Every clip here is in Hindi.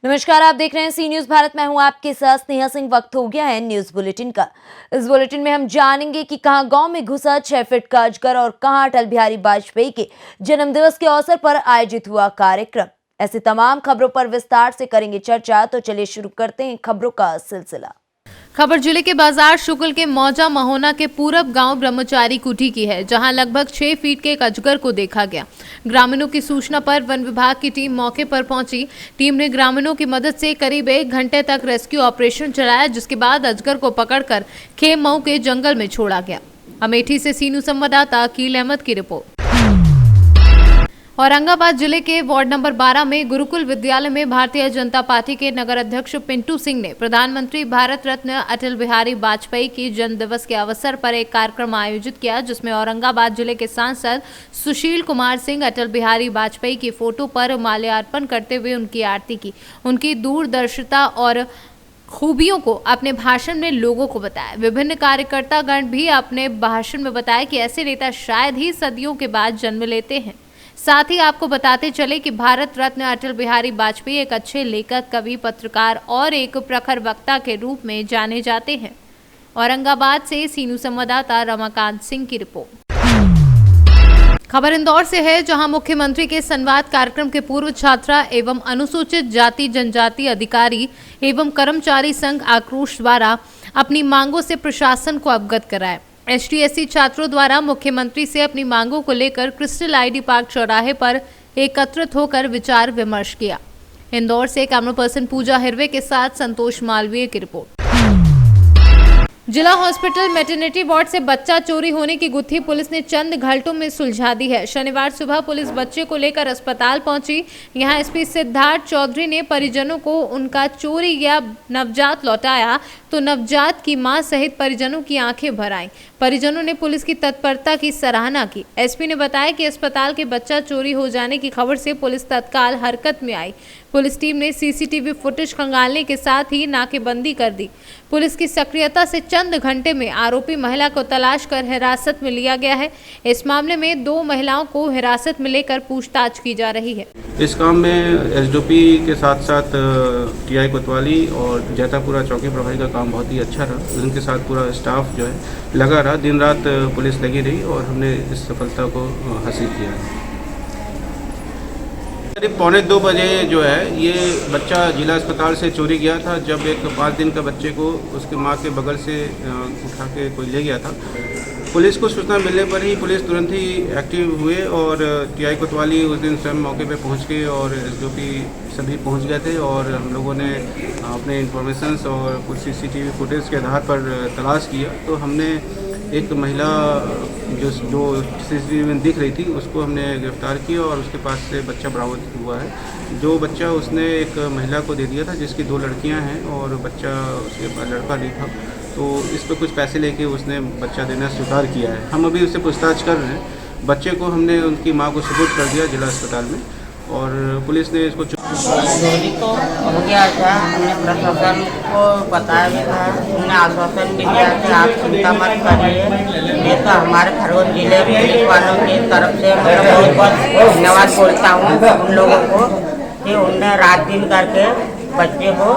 नमस्कार, आप देख रहे हैं सी न्यूज भारत। मैं हूं आपके साथ स्नेहा सिंह। वक्त हो गया है न्यूज बुलेटिन का। इस बुलेटिन में हम जानेंगे कि कहां गांव में घुसा 6 फीट का अजगर और कहां अटल बिहारी वाजपेयी के जन्मदिवस के अवसर पर आयोजित हुआ कार्यक्रम। ऐसी तमाम खबरों पर विस्तार से करेंगे चर्चा। तो चलिए शुरू करते हैं खबरों का सिलसिला। खबर जिले के बाजार शुक्ल के मौजा महोना के पूरब गांव ब्रह्मचारी कुटी की है, जहां लगभग 6 फीट के एक अजगर को देखा गया। ग्रामीणों की सूचना पर वन विभाग की टीम मौके पर पहुंची। टीम ने ग्रामीणों की मदद से करीब 1 घंटे तक रेस्क्यू ऑपरेशन चलाया, जिसके बाद अजगर को पकड़कर खेमऊ के जंगल में छोड़ा गया। अमेठी से सीनू संवाददाता अकील अहमद की रिपोर्ट। औरंगाबाद जिले के वार्ड नंबर 12 में गुरुकुल विद्यालय में भारतीय जनता पार्टी के नगर अध्यक्ष पिंटू सिंह ने प्रधानमंत्री भारत रत्न अटल बिहारी वाजपेयी के जन्म दिवस के अवसर पर एक कार्यक्रम आयोजित किया, जिसमें औरंगाबाद जिले के सांसद सुशील कुमार सिंह अटल बिहारी वाजपेयी की फोटो पर माल्यार्पण करते हुए उनकी आरती की। उनकी दूरदर्शिता और खूबियों को अपने भाषण में लोगों को बताया। विभिन्न कार्यकर्तागण भी अपने भाषण में बताया कि ऐसे नेता शायद ही सदियों के बाद जन्म लेते हैं। साथ ही आपको बताते चले कि भारत रत्न अटल बिहारी वाजपेयी एक अच्छे लेखक, कवि, पत्रकार और एक प्रखर वक्ता के रूप में जाने जाते हैं। औरंगाबाद से सीनू संवाददाता रमाकांत सिंह की रिपोर्ट। खबर इंदौर से है, जहां मुख्यमंत्री के संवाद कार्यक्रम के पूर्व छात्रा एवं अनुसूचित जाति जनजाति अधिकारी एवं कर्मचारी संघ आक्रोश द्वारा अपनी मांगों से प्रशासन को अवगत कराया। एसटी/एससी छात्रों द्वारा मुख्यमंत्री से अपनी मांगों को लेकर क्रिस्टल आईडी पार्क चौराहे पर एकत्रित होकर विचार विमर्श किया। इंदौर से कैमरा पर्सन पूजा हिरवे के साथ संतोष मालवीय की रिपोर्ट। जिला हॉस्पिटल मैटरनिटी वार्ड से बच्चा चोरी होने की गुत्थी पुलिस ने चंद घंटों में सुलझा दी है। शनिवार सुबह पुलिस बच्चे को लेकर अस्पताल पहुंची। यहां एसपी सिद्धार्थ चौधरी ने परिजनों को उनका चोरी गया नवजात लौटाया, तो नवजात की मां सहित परिजनों की आंखें भर आईं। परिजनों ने पुलिस की तत्परता की सराहना की। एसपी ने बताया कि अस्पताल के बच्चा चोरी हो जाने की खबर से पुलिस तत्काल हरकत में आई। पुलिस टीम ने सीसीटीवी फुटेज खंगालने के साथ ही नाकेबंदी कर दी। पुलिस की सक्रियता से चंद घंटे में आरोपी महिला को तलाश कर हिरासत में लिया गया है। इस मामले में 2 महिलाओं को हिरासत में लेकर पूछताछ की जा रही है। इस काम में एसडीओपी के साथ साथ टीआई कोतवाली और जैतापुरा चौकी प्रभारी का काम बहुत ही अच्छा रहा। उनके साथ पूरा स्टाफ जो है लगा रहा, दिन रात पुलिस लगी रही और हमने इस सफलता को हासिल किया। करीब 2:45 बजे जो है ये बच्चा जिला अस्पताल से चोरी गया था। जब एक 5 दिन का बच्चे को उसके माँ के बगल से उठा के कोई ले गया था। पुलिस को सूचना मिलने पर ही पुलिस तुरंत ही एक्टिव हुए और टीआई कोतवाली उस दिन स्वयं मौके पे पहुंच गए और एसडीओपी सभी पहुंच गए थे और हम लोगों ने अपने इंफॉर्मेशंस और कुछ सीसीटीवी फुटेज के आधार पर तलाश किया। तो हमने एक महिला जो सीसीटीवी में दिख रही थी उसको हमने गिरफ्तार किया और उसके पास से बच्चा बरामद हुआ है। जो बच्चा उसने एक महिला को दे दिया था, जिसकी 2 लड़कियां हैं और बच्चा उसके पास लड़का नहीं था, तो इस पर कुछ पैसे लेके उसने बच्चा देना स्वीकार किया है। हम अभी उससे पूछताछ कर रहे हैं। बच्चे को हमने उनकी माँ को सुपुर्द कर दिया जिला अस्पताल में और पुलिस ने इसको चोरी तो हो गया था। हमने प्रशासन को बताया भी था, उन्होंने आश्वासन भी दिया कि आप चिंता मत करिए। ये तो हमारे खरगोन जिले पुलिस वालों की तरफ से मैं बहुत बहुत धन्यवाद बोलता हूँ उन लोगों को कि उनने रात दिन करके बच्चे को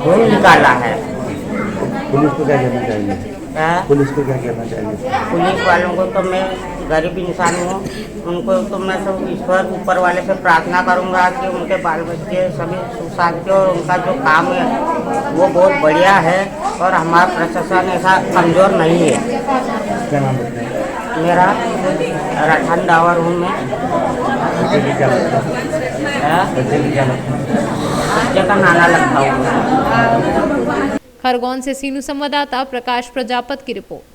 ढूंढ निकाला है। पुलिस को क्या कहना चाहिए? पुलिस को क्या कहना चाहिए? पुलिस वालों को तो मैं गरीब इंसान हूँ, उनको तो मैं सब ईश्वर ऊपर वाले से प्रार्थना करूँगा कि उनके बाल बच्चे सभी सुशांति और उनका जो काम है वो बहुत बढ़िया है और हमारा प्रशासन ऐसा कमज़ोर नहीं है। क्या नाम बताएं? मेरा राठान डावर हूँ मैं। क्या लगता है? बच्चे का नाना लगता हूँ। खरगोन से सीनू संवाददाता प्रकाश प्रजापत की रिपोर्ट।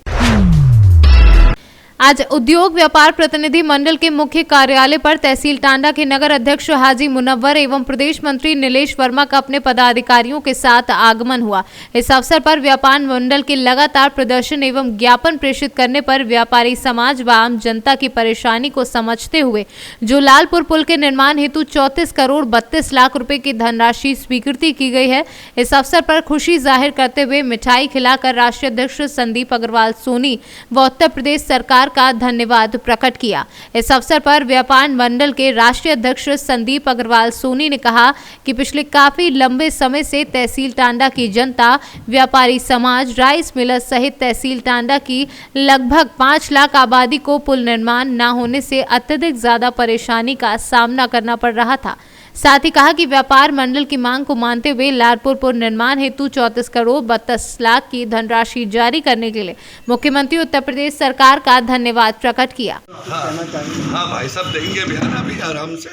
आज उद्योग व्यापार प्रतिनिधि मंडल के मुख्य कार्यालय पर तहसील टांडा के नगर अध्यक्ष हाजी मुनव्वर एवं प्रदेश मंत्री नीलेश वर्मा का अपने पदाधिकारियों के साथ आगमन हुआ। इस अवसर पर व्यापार मंडल के लगातार प्रदर्शन एवं ज्ञापन प्रेषित करने पर व्यापारी समाज व आम जनता की परेशानी को समझते हुए जो लालपुर पुल के निर्माण हेतु 34 करोड़ 32 लाख रुपए की धनराशि स्वीकृति की गई है। इस अवसर पर खुशी जाहिर करते हुए मिठाई खिलाकर राष्ट्रीय अध्यक्ष संदीप अग्रवाल सोनी व उत्तर प्रदेश सरकार सरकार का धन्यवाद प्रकट किया। इस अवसर पर व्यापार मंडल के राष्ट्रीय अध्यक्ष संदीप अग्रवाल सोनी ने कहा कि पिछले काफी लंबे समय से तहसील टांडा की जनता, व्यापारी समाज, राइस मिलर सहित तहसील टांडा की लगभग 5 लाख आबादी को पुल निर्माण न होने से अत्यधिक ज्यादा परेशानी का सामना करना पड़ रहा था। साथ ही कहा कि व्यापार मंडल की मांग को मानते हुए लालपुर पुल निर्माण हेतु 34 करोड़ 32 लाख की धनराशि जारी करने के लिए मुख्यमंत्री उत्तर प्रदेश सरकार का धन्यवाद प्रकट किया। हाँ भाई साहब देंगे बयान अभी आराम से।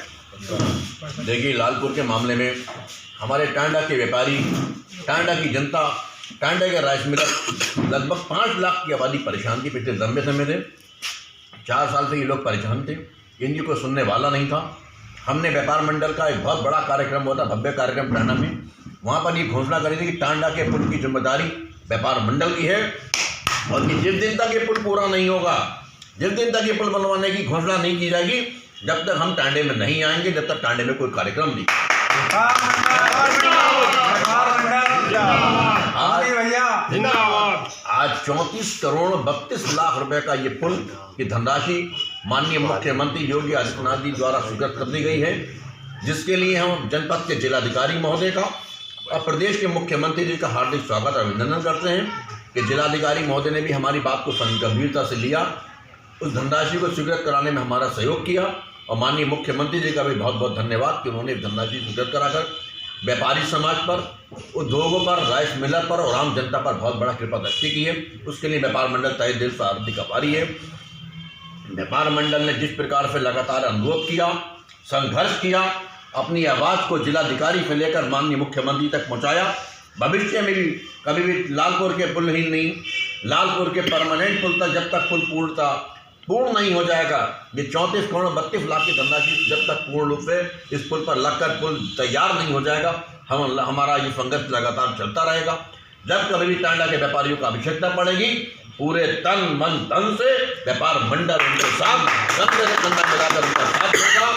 देखिए, लालपुर के मामले में हमारे टांडा के व्यापारी, टांडा की जनता, टांडा के राइस मिलर लगभग 5 लाख की आबादी परेशान थी। पिछले लंबे समय से 4 साल से ये लोग परेशान थे, इनकी कोई सुनने वाला नहीं था। हमने व्यापार मंडल का एक बहुत बड़ा कार्यक्रम हुआ था, भव्य कार्यक्रम टांडा में। वहाँ पर ये घोषणा करी थी कि टांडा के पुल की जिम्मेदारी व्यापार मंडल की है और कि जिस दिन तक ये पुल पूरा नहीं होगा, जिस दिन तक ये पुल बनवाने की घोषणा नहीं की जाएगी, जब तक हम टांडे में नहीं आएंगे, जब तक टांडे में कोई कार्यक्रम नहीं। आज 34 करोड़ 32 लाख रुपए का ये पुल की धनराशि माननीय मुख्यमंत्री योगी आदित्यनाथ जी द्वारा स्वीकृत कर दी गई है, जिसके लिए हम जनपद के जिलाधिकारी महोदय का और प्रदेश के मुख्यमंत्री जी का हार्दिक स्वागत और अभिनंदन करते हैं कि जिलाधिकारी महोदय ने भी हमारी बात को गंभीरता से लिया, उस धनराशि को स्वीकृत कराने में हमारा सहयोग किया। और माननीय मुख्यमंत्री जी का भी बहुत बहुत धन्यवाद कि उन्होंने धनराशि स्वीकृत कराकर व्यापारी समाज पर, उद्योगों पर, राइस मिलर पर और आम जनता पर बहुत बड़ा कृपा दृष्टि की है। उसके लिए व्यापार मंडल तहे दिल से हार्दिक आभारी है। व्यापार मंडल ने जिस प्रकार से लगातार अनुरोध किया, संघर्ष किया, अपनी आवाज़ को जिलाधिकारी से लेकर माननीय मुख्यमंत्री तक पहुंचाया, भविष्य में भी कभी भी लालपुर के पुल ही नहीं, लालपुर के परमानेंट पुल तक जब तक पुल पूर्ण नहीं हो जाएगा, ये 34 करोड़ 32 लाख की धनराशि जब तक पूर्ण रूप से इस पुल पर लगकर पुल तैयार नहीं हो जाएगा, हमारा ये संघर्ष लगातार चलता रहेगा। जब कभी भी टांडा के व्यापारियों को आवश्यकता पड़ेगी, पूरे तन मन धन से व्यापार मंडल उनके साथ कंधे से कंधा मिलाकर उनका साथ देगा,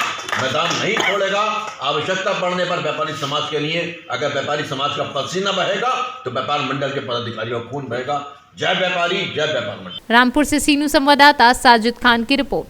मैदान नहीं छोड़ेगा। आवश्यकता पड़ने पर व्यापारी समाज के लिए अगर व्यापारी समाज का पसीना बहेगा तो व्यापार मंडल के पदाधिकारियों का खून बहेगा। जय व्यापारी, जय व्यापार मंडल। रामपुर से सीनू संवाददाता साजिद खान की रिपोर्ट।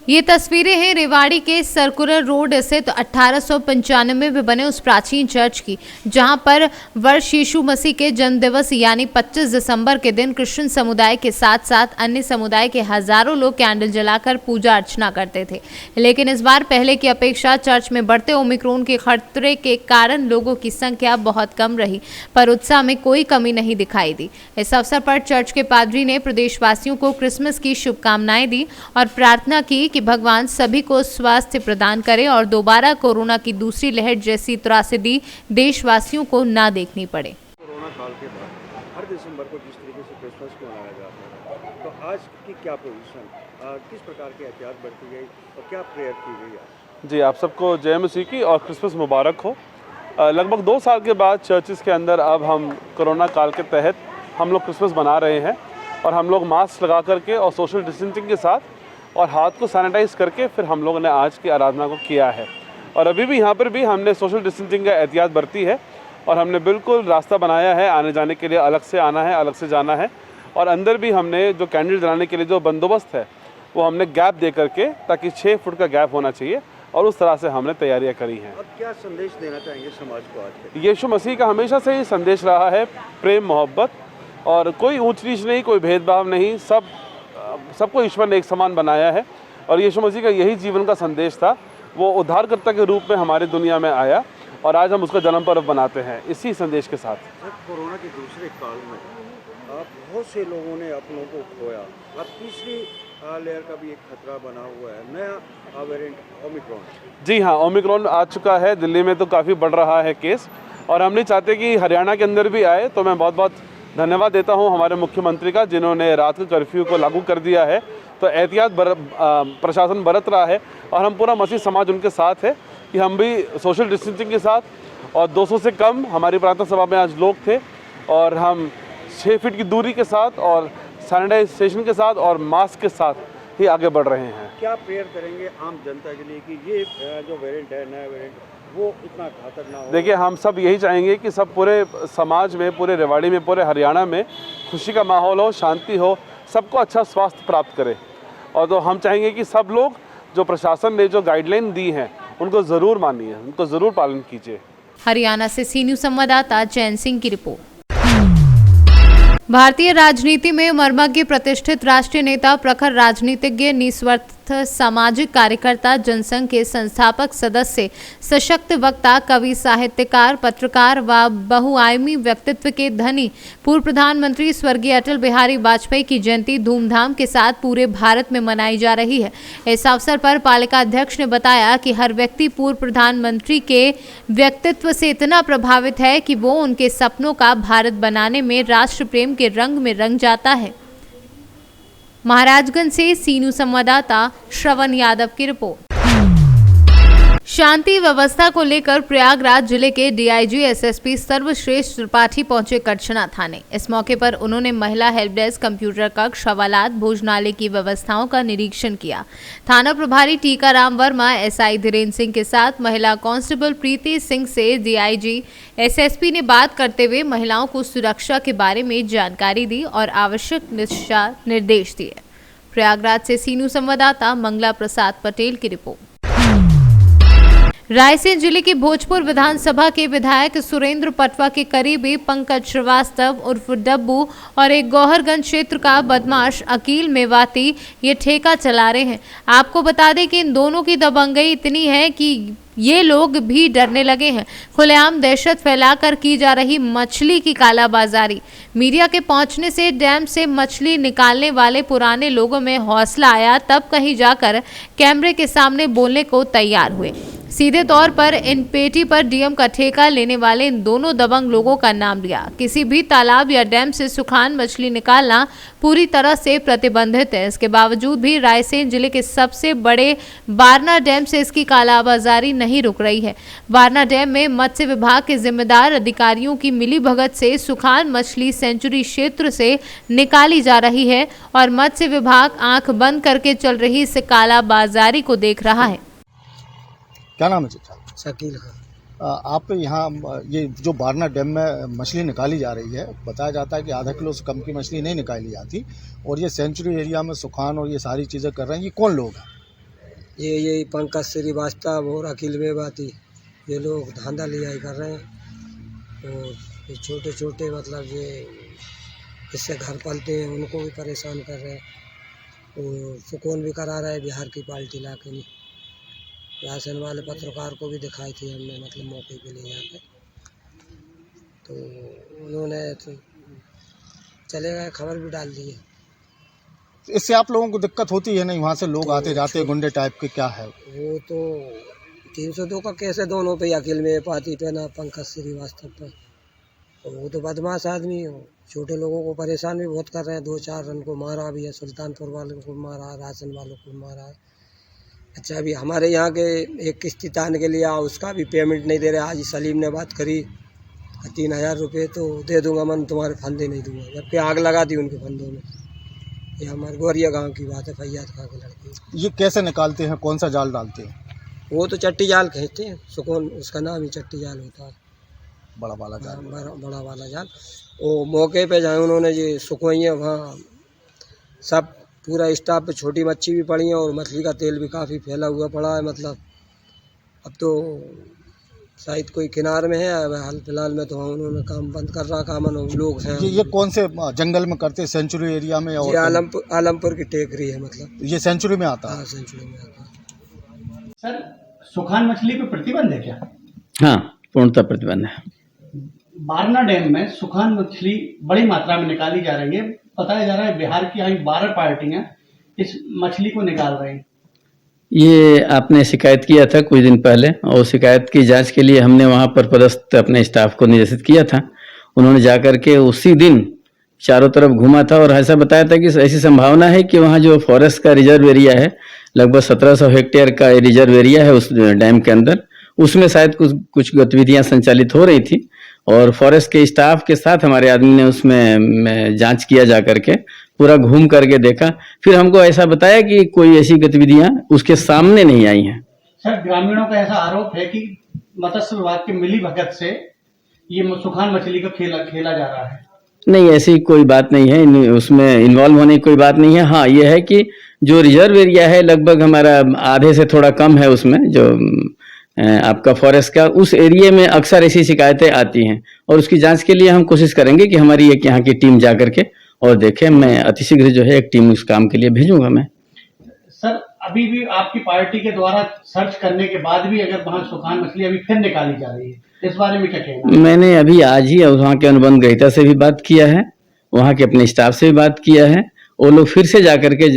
ये तस्वीरें हैं रेवाड़ी के सर्कुलर रोड स्थित 1895 में बने उस प्राचीन चर्च की, जहां पर वर्ष यीशु मसीह के जन्म दिवस यानी 25 दिसंबर के दिन क्रिश्चियन समुदाय के साथ साथ अन्य समुदाय के हजारों लोग कैंडल जलाकर पूजा अर्चना करते थे। लेकिन इस बार पहले की अपेक्षा चर्च में बढ़ते ओमिक्रॉन के खतरे के कारण लोगों की संख्या बहुत कम रही, पर उत्साह में कोई कमी नहीं दिखाई दी। इस अवसर पर चर्च के पादरी ने प्रदेशवासियों को क्रिसमस की शुभकामनाएं दी और प्रार्थना की कि भगवान सभी को स्वास्थ्य प्रदान करे और दोबारा कोरोना की दूसरी लहर जैसी त्रासदी देशवासियों को ना देखनी पड़े। कोरोना काल के बाद हर दिसंबर को जिस तरीके से क्रिसमस को मनाया जाता है, तो आज की क्या पोजीशन, किस प्रकार की एहतियात बरती गई और क्या प्रेयर की गई आज? जी, आप सबको जय मसीह की और क्रिसमस मुबारक हो। लगभग 2 साल के बाद चर्चेस के अंदर अब हम कोरोना काल के तहत हम लोग क्रिसमस मना रहे हैं और हम लोग मास्क लगा करके और सोशल डिस्टेंसिंग के साथ और हाथ को सैनिटाइज करके फिर हम लोगों ने आज की आराधना को किया है। और अभी भी यहाँ पर भी हमने सोशल डिस्टेंसिंग का एहतियात बरती है और हमने बिल्कुल रास्ता बनाया है, आने जाने के लिए अलग से आना है, अलग से जाना है। और अंदर भी हमने जो कैंडल जलाने के लिए जो बंदोबस्त है वो हमने गैप दे करके, ताकि 6 फुट का गैप होना चाहिए, और उस तरह से हमने तैयारियां करी हैं। अब क्या संदेश देना चाहेंगे समाज को आज के? यीशु मसीह का हमेशा से ही संदेश रहा है प्रेम, मोहब्बत, और कोई ऊंच नीच नहीं, कोई भेदभाव नहीं, सबको ईश्वर ने एक समान बनाया है। और यीशु मसीह का यही जीवन का संदेश था। वो उद्धारकर्ता के रूप में हमारी दुनिया में आया और आज हम उसका जन्म पर्व बनाते हैं इसी संदेश के साथ। कोरोना के दूसरे काल में बहुत से लोगों ने अपनों को खोया, अब तीसरी लेयर का भी एक खतरा बना हुआ है, नया वेरिएंट ओमिक्रॉन। जी हाँ, ओमिक्रॉन आ चुका है। दिल्ली में तो काफ़ी बढ़ रहा है केस, और हम नहीं चाहते कि हरियाणा के अंदर भी आए। तो मैं बहुत बहुत धन्यवाद देता हूं हमारे मुख्यमंत्री का, जिन्होंने रात के कर्फ्यू को लागू कर दिया है। तो एहतियात प्रशासन बरत रहा है और हम पूरा मसीह समाज उनके साथ है कि हम भी सोशल डिस्टेंसिंग के साथ और 200 से कम हमारी प्रार्थना सभा में आज लोग थे, और हम 6 फीट की दूरी के साथ और सैनिटाइजेशन के साथ और मास्क के साथ ही आगे बढ़ रहे हैं। क्या प्रेयर करेंगे आम जनता के लिए कि ये जो वेरिएंट है, नया वेरिएंट, वो इतना घातक ना हो? देखिए, हम सब यही चाहेंगे कि सब पूरे समाज में, पूरे रेवाड़ी में, पूरे हरियाणा में खुशी का माहौल हो, शांति हो, सबको अच्छा स्वास्थ्य प्राप्त करे। और तो हम चाहेंगे कि सब लोग जो प्रशासन ने जो गाइडलाइन दी हैं उनको ज़रूर मानिए, उनको ज़रूर पालन कीजिए। हरियाणा से सी न्यूज़ संवाददाता चैन सिंह की रिपोर्ट। भारतीय राजनीति में मर्मज्ञ, प्रतिष्ठित राष्ट्रीय नेता, प्रखर राजनीतिज्ञ, निस्वार्थ सामाजिक कार्यकर्ता, जनसंघ के संस्थापक सदस्य, सशक्त वक्ता, कवि, साहित्यकार, पत्रकार व बहुआयामी व्यक्तित्व के धनी पूर्व प्रधानमंत्री स्वर्गीय अटल बिहारी वाजपेयी की जयंती धूमधाम के साथ पूरे भारत में मनाई जा रही है। इस अवसर पर पालिका अध्यक्ष ने बताया कि हर व्यक्ति पूर्व प्रधानमंत्री के व्यक्तित्व से इतना प्रभावित है कि वो उनके सपनों का भारत बनाने में राष्ट्र प्रेम के रंग में रंग जाता है। महाराजगंज से सी न्यूज़ संवाददाता श्रवण यादव की रिपोर्ट। शांति व्यवस्था को लेकर प्रयागराज जिले के डीआईजी एसएसपी सर्वश्रेष्ठ त्रिपाठी पहुंचे कटछना थाने। इस मौके पर उन्होंने महिला हेल्प डेस्क, कंप्यूटर कक्ष, हवालात, भोजनालय की व्यवस्थाओं का निरीक्षण किया। थाना प्रभारी टीकाराम वर्मा, एसआई धीरेन्द्र सिंह के साथ महिला कांस्टेबल प्रीति सिंह से डीआईजी एसएसपी ने बात करते हुए महिलाओं को सुरक्षा के बारे में जानकारी दी और आवश्यक दिशा निर्देश दिए। प्रयागराज से सी न्यूज़ संवाददाता मंगला प्रसाद पटेल की रिपोर्ट। रायसेन जिले की भोजपुर विधानसभा के विधायक सुरेंद्र पटवा के करीबी पंकज श्रीवास्तव उर्फ डब्बू और एक गौहरगंज क्षेत्र का बदमाश अकील मेवाती ये ठेका चला रहे हैं। आपको बता दें कि इन दोनों की दबंगई इतनी है कि ये लोग भी डरने लगे हैं। खुलेआम दहशत फैलाकर की जा रही मछली की कालाबाजारी। मीडिया के पहुंचने से डैम से मछली निकालने वाले पुराने लोगों में हौसला आया, तब कहीं जाकर कैमरे के सामने बोलने को तैयार हुए। सीधे तौर पर इन पेटी पर डीएम का ठेका लेने वाले इन दोनों दबंग लोगों का नाम लिया। किसी भी तालाब या डैम से सुखान मछली निकालना पूरी तरह से प्रतिबंधित है। इसके बावजूद भी रायसेन जिले के सबसे बड़े बारना डैम से इसकी कालाबाजारी नहीं रुक रही है। बारना डैम में मत्स्य विभाग के जिम्मेदार अधिकारियों की मिलीभगत से सुखान मछली सेंचुरी क्षेत्र से निकाली जा रही है और मत्स्य विभाग आंख बंद करके चल रही इस कालाबाजारी को देख रहा है। क्या नाम है चाचा? शकील खान। आप यहाँ ये जो बारना डैम में मछली निकाली जा रही है, बताया जाता है कि आधा किलो से कम की मछली नहीं निकाली जाती और ये सेंचुरी एरिया में सुखान और ये सारी चीज़ें कर रहे हैं। ये कौन लोग हैं? ये पंकज श्रीवास्तव और अकील मेवाती, ये लोग धांधा लियाई कर रहे हैं और ये छोटे छोटे मतलब ये इससे घर पालते हैं उनको भी परेशान कर रहे हैं और सुकून भी करा रहे हैं बिहार की पार्टी लाके नहीं। राशन वाले पत्रकार को भी दिखाई थी हमने मतलब मौके पे ले जाके, तो उन्होंने तो चले गए, खबर भी डाल दी है। इससे आप लोगों को दिक्कत होती है नहीं? वहाँ से लोग आते जाते हैं गुंडे टाइप के, क्या है वो तो 302 का केस है दोनों पे, अकील में पाती पे ना पंकज श्रीवास्तव पे। और वो तो बदमाश आदमी है, छोटे लोगों को परेशान भी बहुत कर रहे हैं। 2-4 रन को मारा भी है, सुल्तानपुर वालों को मारा, राशन वालों को मारा है। अच्छा अभी हमारे यहाँ के एक किस्ती तान के लिए उसका भी पेमेंट नहीं दे रहे। आज सलीम ने बात करी 3000 रुपये तो दे दूंगा, मैं तुम्हारे फंदे नहीं दूंगा, जबकि आग लगा दी उनके फंदों में। ये हमारे गोरिया गांव की बात है, फैयाद खां के लड़के। ये कैसे निकालते हैं, कौन सा जाल डालते हैं? वो तो चट्टी जाल खींचते हैं, सुकून उसका नाम ही चट्टी जाल होता है, बड़ा वाला जाल। बड़ा वाला जाल। वो मौके पे जहाँ उन्होंने ये सुखवाई है वहाँ सब पूरा स्टाफ पे छोटी मच्छी भी पड़ी है और मछली का तेल भी काफ़ी फैला हुआ पड़ा है। मतलब अब तो शायद कोई किनारे में है, अब हाल फिलहाल में तो उन्होंने काम बंद कर रखा। लोग हैं ये कौन से जंगल में करते हैं? सेंचुरी एरिया में? और ये आलमपुर की टेकरी है, मतलब ये सेंचुरी में आता है? हाँ सेंचुरी में आता है। सर सुखान मछली पे प्रतिबंध है क्या? हाँ, पूर्णतः प्रतिबंध है। बारना डैम में सुखान मछली बड़ी मात्रा में निकाली जा रही है। बताया जा रहा है बिहार की यहाँ 12 पार्टियां इस मछली को निकाल रही हैं। ये आपने शिकायत किया था कुछ दिन पहले और शिकायत की जांच के लिए हमने वहां पर पदस्थ अपने स्टाफ को निर्देशित किया था। उन्होंने जाकर के उसी दिन चारों तरफ घूमा था और ऐसा बताया था कि ऐसी संभावना है कि वहाँ जो फॉरेस्ट का रिजर्व एरिया है, लगभग 1700 हेक्टेयर का रिजर्व एरिया है उस डैम के अंदर, उसमें शायद कुछ गतिविधियां संचालित हो रही थी और फॉरेस्ट के स्टाफ के साथ हमारे आदमी ने उसमें जांच किया जा करके पूरा घूम करके देखा। फिर हमको ऐसा बताया कि कोई ऐसी गतिविधियां उसके सामने नहीं आई हैं। सर ग्रामीणों का ऐसा आरोप है कि मत्स्य विभाग के मिली भगत से ये सुखान मछली का खेला जा रहा है। नहीं, ऐसी कोई बात नहीं है, उसमें इन्वॉल्व होने की कोई बात नहीं है। हाँ, ये है कि जो रिजर्व एरिया है लगभग हमारा आधे से थोड़ा कम है, उसमें जो आपका फॉरेस्ट का, उस एरिया में अक्सर ऐसी शिकायतें आती हैं और उसकी जांच के लिए हम कोशिश करेंगे कि हमारी एक यहाँ की टीम जा करके और देखें। मैं अतिशीघ्र जो है एक टीम उस काम के लिए भेजूंगा मैं। सर, अभी भी आपकी पार्टी के द्वारा सर्च करने के बाद भी अगर वहाँ सुखान मछली अभी फिर निकाली जा रही है, इस बारे में क्या कहना? मैंने अभी आज ही वहाँ के अनुबंध ग्रहीता से भी बात किया है, वहाँ के अपने स्टाफ से भी बात किया है। वो लोग फिर से जा करके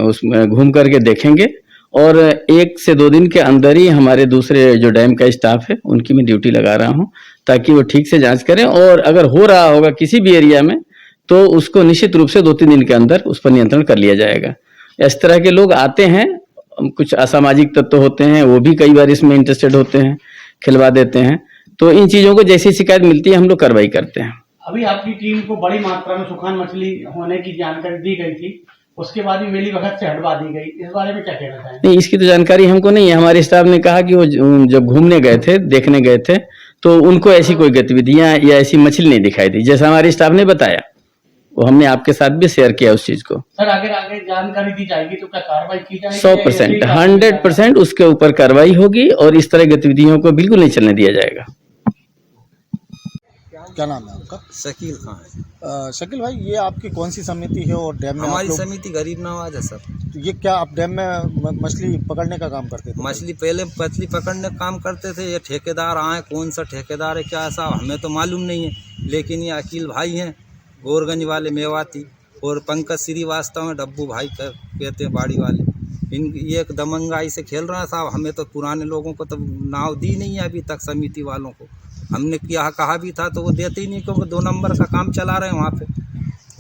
उसमें घूम करके देखेंगे और 1 से 2 दिन के अंदर ही हमारे दूसरे जो डैम का स्टाफ है उनकी मैं ड्यूटी लगा रहा हूँ, ताकि वो ठीक से जांच करें और अगर हो रहा होगा किसी भी एरिया में तो उसको निश्चित रूप से 2-3 दिन के अंदर उस पर नियंत्रण कर लिया जाएगा। इस तरह के लोग आते हैं, कुछ असामाजिक तत्व होते हैं, वो भी कई बार इसमें इंटरेस्टेड होते हैं, खिलवा देते हैं। तो इन चीजों को जैसी शिकायत मिलती है हम लोग कार्रवाई करते हैं। अभी आपकी टीम को बड़ी मात्रा में सुखान मछली होने की जानकारी दी गई थी, उसके बाद भी मिली भगत से हटवा दी गई, इस बारे में क्या कहना चाहेंगे? नहीं, इसकी तो जानकारी हमको नहीं है। हमारे स्टाफ ने कहा कि वो जब घूमने गए थे, देखने गए थे, तो उनको ऐसी कोई गतिविधियां या ऐसी मछली नहीं दिखाई दी, जैसा हमारे स्टाफ ने बताया। वो हमने आपके साथ भी शेयर किया उस चीज को। सर, अगर आगे जानकारी दी जाएगी तो क्या कार्रवाई की जाएगी? 100%, 100% उसके ऊपर कार्रवाई होगी और इस तरह गतिविधियों को बिल्कुल नहीं चलने दिया जाएगा। क्या नाम है आपका? शकील खान है। शकील भाई, ये आपकी कौन सी समिति है और डैम में हमारी समिति गरीब नवाज है सर। तो ये क्या आप डैम में मछली पकड़ने का काम करते थे? मछली पकड़ने का काम करते थे। ये ठेकेदार आए, कौन सा ठेकेदार है क्या ऐसा हमें तो मालूम नहीं है, लेकिन ये अकील भाई हैं गोरगंज वाले मेवाती, और पंकज श्रीवास्तव में डब्बू भाई कहते हैं बाड़ी वाले। ये एक दमंगाई से खेल रहा है साहब। हमें तो पुराने लोगों को तो नाव दी नहीं है अभी तक, समिति वालों को हमने क्या कहा भी था तो वो देते ही नहीं, क्योंकि 2 नंबर का काम चला रहे हैं वहाँ पे।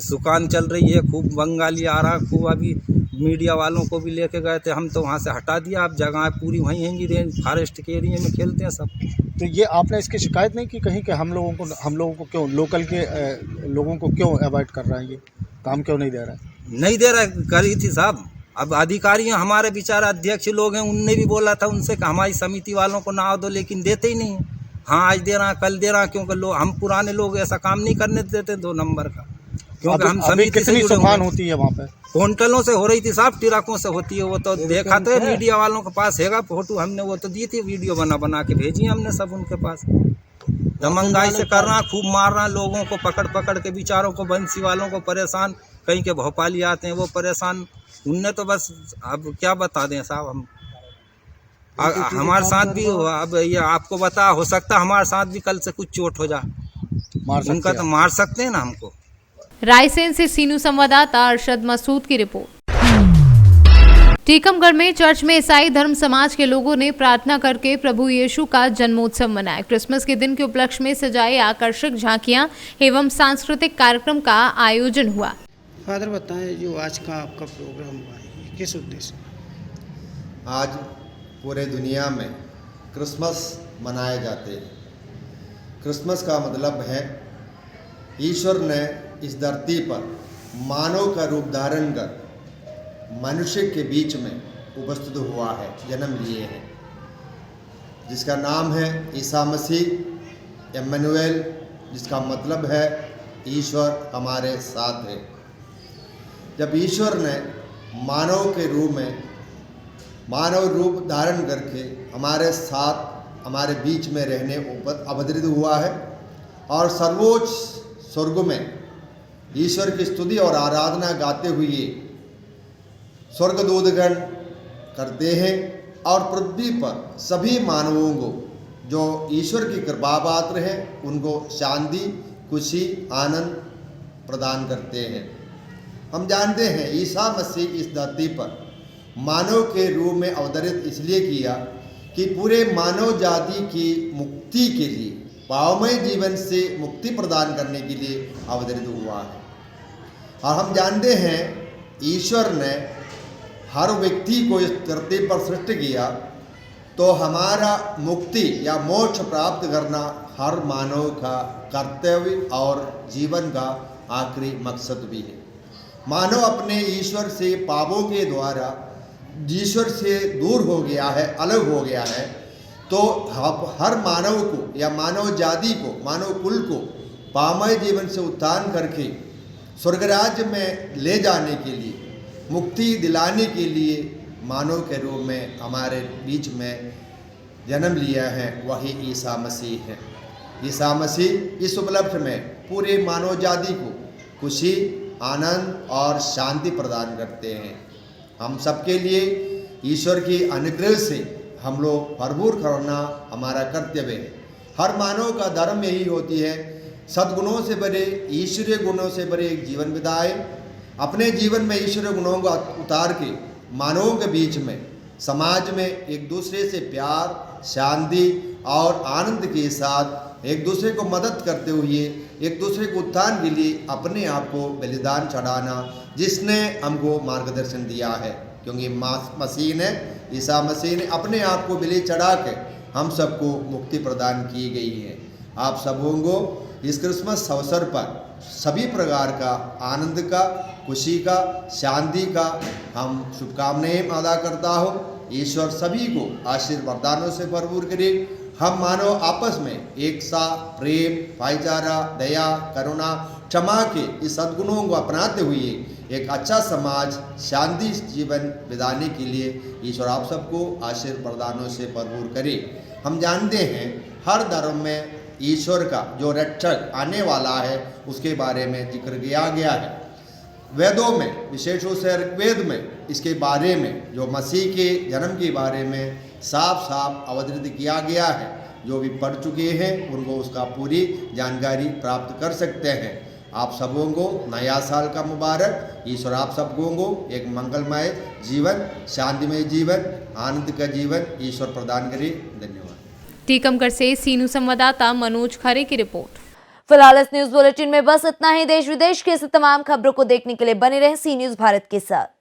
सुखान चल रही है, खूब बंगाली आ रहा है, खूब। अभी मीडिया वालों को भी लेके गए थे हम, तो वहाँ से हटा दिया। अब जगह पूरी वहीं हैंगी, रेंज फॉरेस्ट के एरिया में खेलते हैं सब। तो ये आपने इसकी शिकायत नहीं की कहीं कि हम लोगों को क्यों, लोकल के लोगों को क्यों अवॉइड कर रहा है, ये काम क्यों नहीं दे रहा है? नहीं दे रहा, करी थी साहब। अब अधिकारी हमारे बेचारे अध्यक्ष लोग हैं, उनने भी बोला था उनसे कि हमारी समिति वालों को नाव दो, लेकिन देते ही नहीं है। हाँ, आज दे रहा, कल दे रहा, क्योंकि हम पुराने लोग ऐसा काम नहीं करने देते 2 नंबर का, क्योंकि हम समिति से जुड़े हुए होती है वहाँ पे। क्विंटलों से हो रही थी साहब, ट्रकों से होती है। वो तो देखा तो मीडिया वालों के पास हैगा फोटो, हमने वो तो दी थी, वीडियो बना के भेजी हमने सब उनके पास। दमंगाई से कर रहा, खूब मार रहा लोगों को, पकड़ के बेचारों को, बंसी वालों को परेशान। कहीं के भोपाली आते हैं वो परेशान, उनने तो बस अब क्या बता दें साहब। हम हमारे साथ भी अब ये आपको बता, हो सकता हमारे साथ भी कल से कुछ चोट हो जाए, उनका तो मार सकते हैं ना हमको। रायसेन से सीनू संवाददाता अरशद मसूद की रिपोर्ट। टीकमगढ़ में चर्च में ईसाई धर्म समाज के लोगों ने प्रार्थना करके प्रभु यीशु का जन्मोत्सव मनाया। क्रिसमस के दिन के उपलक्ष्य में सजाई आकर्षक झांकियां एवं सांस्कृतिक कार्यक्रम का आयोजन हुआ। फादर बताएं, जो आज का आपका प्रोग्राम हुआ है किस उद्देश्य? आज पूरे दुनिया में क्रिसमस मनाए जाते हैं। क्रिसमस का मतलब है ईश्वर ने इस धरती पर मानव का रूप धारण कर मनुष्य के बीच में उपस्थित हुआ है, जन्म लिए हैं, जिसका नाम है ईसा मसीह इम्मानुएल, जिसका मतलब है ईश्वर हमारे साथ है। जब ईश्वर ने मानव के रूप में मानव रूप धारण करके हमारे साथ हमारे बीच में रहने अवतरित हुआ है और सर्वोच्च स्वर्ग में ईश्वर की स्तुति और आराधना गाते हुए स्वर्गदूतगण करते हैं और पृथ्वी पर सभी मानवों को जो ईश्वर की कृपा पात्र हैं उनको शांति, खुशी, आनंद प्रदान करते हैं। हम जानते हैं ईसा मसीह इस धरती पर मानव के रूप में अवतरित इसलिए किया कि पूरे मानव जाति की मुक्ति के लिए, पावमय जीवन से मुक्ति प्रदान करने के लिए अवतरित हुआ है। और हम जानते हैं ईश्वर ने हर व्यक्ति को इस धरती पर सृष्टि किया, तो हमारा मुक्ति या मोक्ष प्राप्त करना हर मानव का कर्तव्य और जीवन का आखिरी मकसद भी है। मानव अपने ईश्वर से पापों के द्वारा ईश्वर से दूर हो गया है, अलग हो गया है, तो हर मानव को या मानव जाति को, मानव कुल को पामय जीवन से उत्थान करके स्वर्ग राज्य में ले जाने के लिए, मुक्ति दिलाने के लिए मानव के रूप में हमारे बीच में जन्म लिया है, वही ईसा मसीह है। ईसा मसीह इस उपलक्ष्य में पूरे मानव जाति को खुशी, आनंद और शांति प्रदान करते हैं। हम सबके लिए ईश्वर की अनुग्रह से हम लोग भरपूर करना हमारा कर्तव्य है। हर मानव का धर्म यही होती है, सद्गुणों से भरे, ईश्वरीय गुणों से भरे एक जीवन बिताए, अपने जीवन में ईश्वरीय गुणों को उतार के मानवों के बीच में, समाज में एक दूसरे से प्यार, शांति और आनंद के साथ एक दूसरे को मदद करते हुए एक दूसरे को उत्थान के लिए अपने आप को बलिदान चढ़ाना, जिसने हमको मार्गदर्शन दिया है। क्योंकि मसीह ने, ईसा मसीह ने अपने आप को बलि चढ़ा के हम सबको मुक्ति प्रदान की गई है। आप सबों को इस क्रिसमस अवसर पर सभी प्रकार का आनंद का, खुशी का, शांति का हम शुभकामनाएं अदा करता हूँ। ईश्वर सभी को आशीर्वादानों से भरपूर करे। हम मानव आपस में एक सा प्रेम, भाईचारा, दया, करुणा, क्षमा के इस सद्गुणों को अपनाते हुए एक अच्छा समाज, शांति जीवन बिताने के लिए ईश्वर आप सबको आशीर्वादानों से भरपूर करे। हम जानते हैं हर धर्म में ईश्वर का जो रक्षक आने वाला है उसके बारे में जिक्र किया गया है। वेदों में, विशेष रूप से ऋग्वेद में इसके बारे में, जो मसीह के जन्म के बारे में साफ साफ अवतरित किया गया है। जो भी पढ़ चुके हैं उनको उसका पूरी जानकारी प्राप्त कर सकते हैं। आप सबों को नया साल का मुबारक। ईश्वर आप सबों को एक मंगलमय जीवन, शांतिमय जीवन, आनंद का जीवन ईश्वर प्रदान करे। धन्यवाद। टीकमगढ़ से सीनू संवाददाता मनोज खरे की रिपोर्ट। फिलहाल इस न्यूज बुलेटिन में बस इतना ही। देश विदेश की ऐसी तमाम खबरों को देखने के लिए बने रहें सी न्यूज भारत के साथ।